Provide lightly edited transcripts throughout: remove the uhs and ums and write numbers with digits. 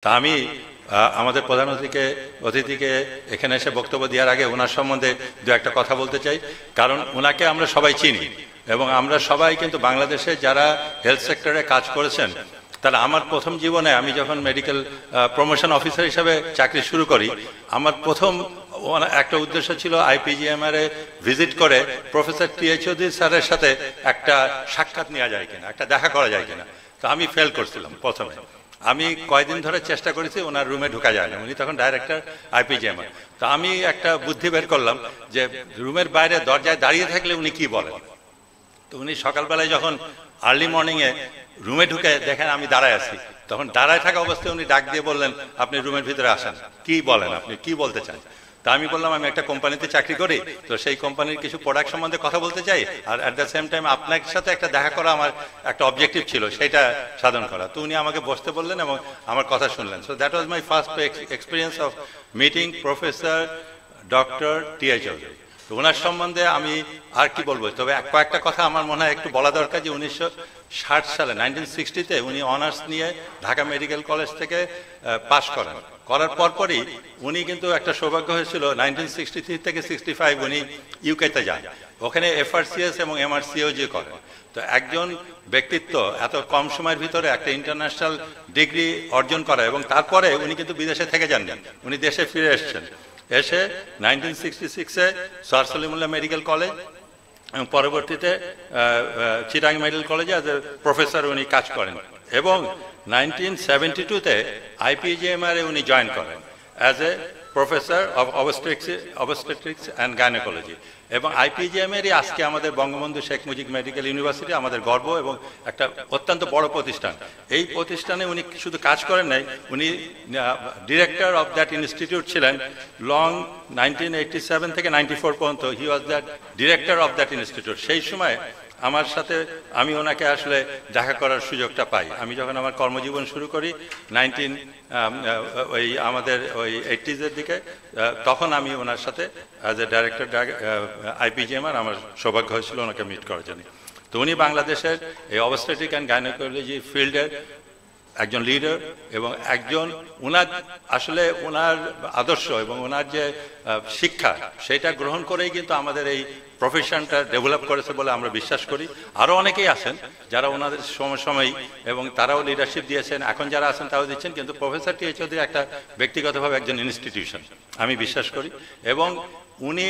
তা আমি আমাদের প্রধান অতিথিকে এখানে এসে বক্তব্য দেওয়ার আগে ওনার সম্বন্ধে দু একটা কথা বলতে চাই। কারণ ওনাকে আমরা সবাই চিনি এবং আমরা সবাই কিন্তু বাংলাদেশে যারা হেলথ সেক্টরে কাজ করেছেন তাহলে আমার প্রথম জীবনে আমি যখন মেডিকেল প্রমোশন অফিসার হিসাবে চাকরি শুরু করি, আমার প্রথম একটা উদ্দেশ্য ছিল আইপিজিএমআর এ ভিজিট করে প্রফেসর টি.এইচ. চৌধুরী স্যারের সাথে একটা সাক্ষাৎ নেওয়া যায় কিনা, একটা দেখা করা যায় কিনা। তো আমি ফেল করছিলাম প্রথমে। আমি কয়েকদিন ধরে চেষ্টা করেছি, ওনার রুমে ঢোকা যায় না, উনি তখন ডাইরেক্টর আইপিজিএমআর। তো আমি একটা বুদ্ধি বের করলাম যে রুমের বাইরে দরজায় দাঁড়িয়ে থাকলে উনি কি বলেন। তো উনি সকালবেলায় যখন আর্লি মর্নিংয়ে রুমে ঢুকে দেখেন আমি দাঁড়ায় আছি, তখন দাঁড়ায় থাকা অবস্থায় উনি ডাক দিয়ে বললেন, আপনি রুমের ভিতরে আসেন, কি বলেন, আপনি কি বলতে চান। তা আমি বললাম আমি একটা কোম্পানিতে চাকরি করি, তো সেই কোম্পানির কিছু প্রোডাক্ট সম্বন্ধে কথা বলতে চাই, আর অ্যাট দ্য সেম টাইম আপনার সাথে একটা দেখা করা আমার একটা অবজেক্টিভ ছিল, সেটা সাধন করা। তো উনি আমাকে বসতে বললেন এবং আমার কথা শুনলেন। So that was my first experience of meeting professor doctor T. H.. Chowdhury. তো ওনার সম্বন্ধে আমি আর কি বলবো, তবে কয়েকটা কথা আমার মনে হয় একটু বলা দরকার। যে 1960 সালে 1960-তে উনি অনার্স নিয়ে ঢাকা মেডিকেল কলেজ থেকে পাশ করেন। করার পরপরই উনি কিন্তু একটা সৌভাগ্য হয়েছিল, 1963 থেকে 65 উনি ইউকেতে যান, ওখানে এফআরসিএস এবং এমআরসিওজি করেন। তো একজন ব্যক্তিত্ব এত কম সময়ের ভিতরে একটা ইন্টারন্যাশনাল ডিগ্রি অর্জন করা, এবং তারপরে উনি কিন্তু বিদেশে থেকে যান, উনি দেশে ফিরে এসছেন। এসে 1966-এ স্যার সলিমুল্লাহ মেডিকেল কলেজ এবং পরবর্তীতে চিটাং মেডিকেল কলেজে অ্যাজ এ প্রফেসর উনি কাজ করেন, এবং 1972-তে আইপিজিএমআর-এ উনি জয়েন করেন as a professor of obstetrics and gynaecology. এবং আইপিজিএমআর-ই আজকে আমাদের বঙ্গবন্ধু শেখ মুজিব মেডিকেল ইউনিভার্সিটি আমাদের গর্ব এবং একটা অত্যন্ত বড় প্রতিষ্ঠান। এই প্রতিষ্ঠানে উনি শুধু কাজ করেন নাই, উনি ডিরেক্টর অফ দ্যাট ইনস্টিটিউট ছিলেন লং 1987 থেকে 94 পর্যন্ত। He was that director of that institute. সেই সময় আমার সাথে আমি ওনাকে আসলে দেখা করার সুযোগটা পাই। আমি যখন আমার কর্মজীবন শুরু করি আমাদের 80s-এর দিকে, তখন আমি ওনার সাথে অ্যাজ এ ডাইরেক্টর আইপিজিএমআর আমার সৌভাগ্য হয়েছিল ওনাকে মিট করার জন্য। তো উনি বাংলাদেশের এই অবস্টেট্রিক অ্যান্ড গাইনোকোলজি ফিল্ডের একজন লিডার, এবং একজন ওনার আসলে ওনার আদর্শ এবং ওনার যে শিক্ষা সেটা গ্রহণ করেই কিন্তু আমাদের এই প্রফেশনটা ডেভেলপ করেছে বলে আমরা বিশ্বাস করি। আরও অনেকেই আছেন যারা ওনাদের সময় এবং তারাও লিডারশিপ দিয়েছেন, এখন যারা আছেন তারাও দিচ্ছেন, কিন্তু প্রফেসর টি.এইচ. চৌধুরী একটা ব্যক্তিগতভাবে একজন ইনস্টিটিউশন আমি বিশ্বাস করি। এবং উনি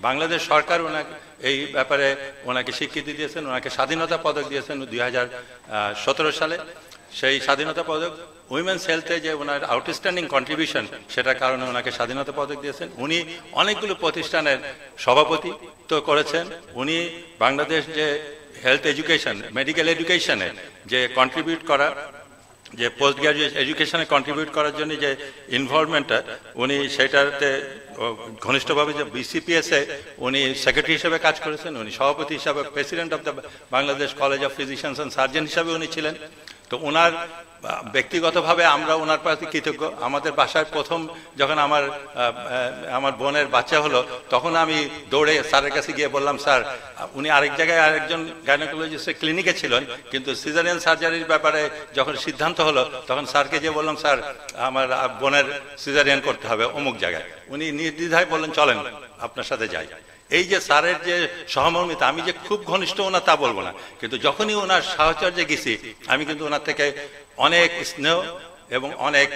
বাংলাদেশ সরকার ওনাকে এই ব্যাপারে ওনাকে স্বীকৃতি দিয়েছেন, ওনাকে স্বাধীনতা পদক দিয়েছেন 2017 সালে। সেই স্বাধীনতা পদক উইমেন্স হেলথে যে ওনার আউটস্ট্যান্ডিং কন্ট্রিবিউশন, সেটার কারণে ওনাকে স্বাধীনতা পদক দিয়েছেন। উনি অনেকগুলো প্রতিষ্ঠানের সভাপতিত্ব করেছেন। উনি বাংলাদেশ যে হেলথ এডুকেশন, মেডিকেল এডুকেশনে যে কন্ট্রিবিউট করা, যে পোস্ট গ্রাজুয়েট এডুকেশনে কন্ট্রিবিউট করার জন্য যে ইনভলভমেন্টটা, উনি সেটাতে ঘনিষ্ঠভাবে যে বিসিপিএসে উনি সেক্রেটারি হিসেবে কাজ করেছেন, উনি সভাপতি হিসাবে president of the Bangladesh college of physicians and surgeon হিসাবে উনি ছিলেন। তো ওনার ব্যক্তিগতভাবে আমরা ওনার প্রতি কৃতজ্ঞ। আমাদের বাসায় প্রথম যখন আমার বোনের বাচ্চা হলো, তখন আমি দৌড়ে স্যারের কাছে গিয়ে বললাম, স্যার, উনি আরেক জায়গায় আরেকজন গাইনোকোলজিস্টের ক্লিনিকে ছিলেন, কিন্তু সিজারিয়ান সার্জারির ব্যাপারে যখন সিদ্ধান্ত হলো, তখন স্যারকে গিয়ে বললাম, স্যার, আমার বোনের সিজারিয়ান করতে হবে অমুক জায়গায়। উনি নির্দ্বিধায় বললেন, চলেন আপনার সাথে যাই। এই যে স্যারের যে সহমর্মিতা, আমি যে খুব ঘনিষ্ঠ ওনার তা বলবো না, কিন্তু যখনই ওনার সাহচর্যে গেছি আমি কিন্তু ওনার থেকে অনেক স্নেহ এবং অনেক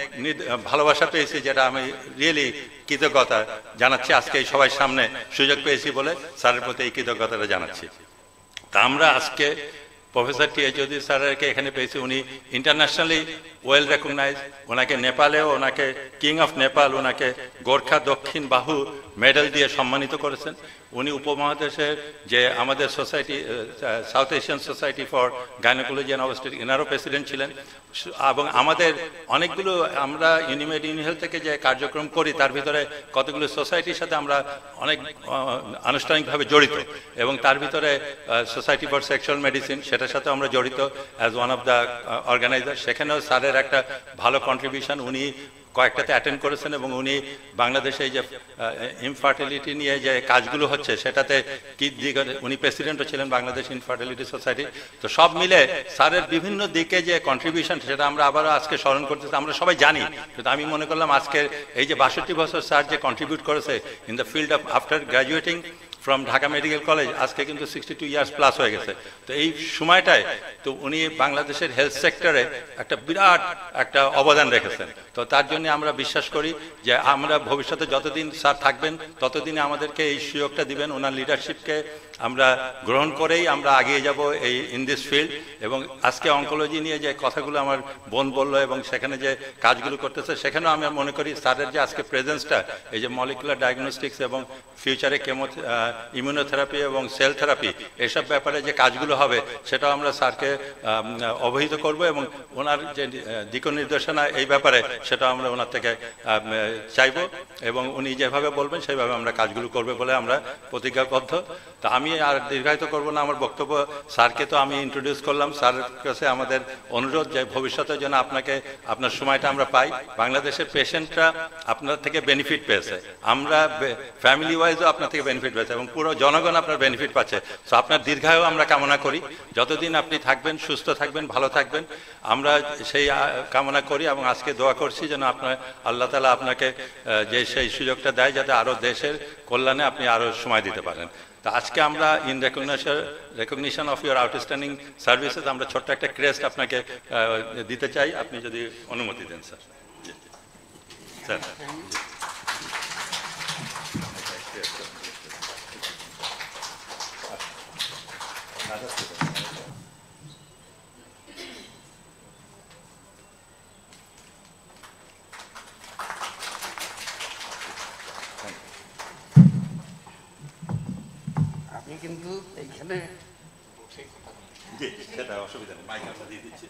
ভালোবাসা পেয়েছি, যেটা আমি রিয়েলি কৃতজ্ঞতা জানাচ্ছি। আজকে এই সবাই সামনে সুযোগ পেয়েছি বলে স্যারের প্রতি এই কৃতজ্ঞতাটা জানাচ্ছি। তা আমরা আজকে প্রফেসর টি.এইচ. চৌধুরী স্যারকে এখানে পেয়েছি। উনি ইন্টারন্যাশনালি ওয়েল রেকগনাইজ। ওনাকে নেপালেও ওনাকে কিং অফ নেপাল ওনাকে গোর্খা দক্ষিণ বাহু মেডেল দিয়ে সম্মানিত করেছেন। উনি উপমহাদেশের যে আমাদের society, South Asian Society for Gynaecology and Obstetrics, এনারও প্রেসিডেন্ট ছিলেন। এবং আমাদের অনেকগুলো, আমরা ইউনিমেড ইউনিহেলথ থেকে যে কার্যক্রম করি তার ভিতরে কতগুলো সোসাইটির সাথে আমরা অনেক আনুষ্ঠানিকভাবে জড়িত, এবং তার ভিতরে সোসাইটি ফর সেক্সুয়াল মেডিসিন, সেটার সাথে আমরা জড়িত as one of the organiser. সেখানেও স্যারের একটা ভালো কন্ট্রিবিউশন। উনি কয়েকটাতে অ্যাটেন্ড করেছেন এবং উনি বাংলাদেশে এই যে ইনফার্টিলিটি নিয়ে যে কাজগুলো হচ্ছে সেটাতে কি দিক, উনি প্রেসিডেন্টও ছিলেন বাংলাদেশ ইনফার্টিলিটি সোসাইটি। তো সব মিলে স্যারের বিভিন্ন দিকে যে কন্ট্রিবিউশন সেটা আমরা আবারও আজকে স্মরণ করতেছি, আমরা সবাই জানি, কিন্তু আমি মনে করলাম আজকের এই যে 62 বছর স্যার যে কন্ট্রিবিউট করেছে in the field of after graduating from Dhaka medical college, আজকে কিন্তু 62 ইয়ার্স প্লাস হয়ে গেছে। তো এই সময়টায় তো উনি বাংলাদেশের হেলথ সেক্টরে একটা বিরাট একটা অবদান রেখেছেন। তো তার জন্য আমরা বিশ্বাস করি যে আমরা ভবিষ্যতে যতদিন স্যার থাকবেন ততদিনে আমাদেরকে এই সুযোগটা দিবেন, ওনার লিডারশিপকে আমরা গ্রহণ করেই আমরা এগিয়ে যাব এই ইন দিস ফিল্ড। এবং আজকে অঙ্কোলজি নিয়ে যে কথাগুলো আমার বোন বললো এবং সেখানে যে কাজগুলো করতেছে সেখানেও আমি মনে করি স্যারের যে আজকে প্রেজেন্সটা, এই যে মলিকুলার ডায়াগনস্টিক্স এবং ফিউচারে ইমিউনোথেরাপি এবং সেল থেরাপি এসব ব্যাপারে যে কাজগুলো হবে সেটাও আমরা স্যারকে অবহিত করব এবং ওনার যে দিক নির্দেশনা এই ব্যাপারে সেটাও আমরা ওনার থেকে চাইব এবং উনি যেভাবে বলবেন সেইভাবে আমরা কাজগুলো করবে বলে আমরা প্রতিজ্ঞাবদ্ধ। তা আমি আর দীর্ঘায়িত করব না আমার বক্তব্য। স্যারকে তো আমি ইন্ট্রোডিউস করলাম, স্যারের কাছে আমাদের অনুরোধ যে ভবিষ্যতে যেন আপনাকে আপনার সময়টা আমরা পাই। বাংলাদেশের পেশেন্টরা আপনার থেকে বেনিফিট পেয়েছে, আমরা ফ্যামিলি ওয়াইজও আপনার থেকে বেনিফিট পেয়েছে এবং পুরো জনগণ আপনার বেনিফিট পাচ্ছে। তো আপনার দীর্ঘায়ু আমরা কামনা করি, যতদিন আপনি থাকবেন, সুস্থ থাকবেন, ভালো থাকবেন, আমরা সেই কামনা করি এবং আজকে দোয়া করছি যেন আপনার আল্লাহ তাআলা আপনাকে যে সেই সুযোগটা দেয় যাতে আরও দেশের কল্যাণে আপনি আরও সময় দিতে পারেন। তো আজকে আমরা in recognition of your outstanding services আমরা ছোট্ট একটা ক্রেস্ট আপনাকে দিতে চাই, আপনি যদি অনুমতি দেন স্যার। স্যার আমি কিন্তু এইখানে জি, সেটা অসুবিধা নেই, মাইক দিয়ে দিচ্ছি।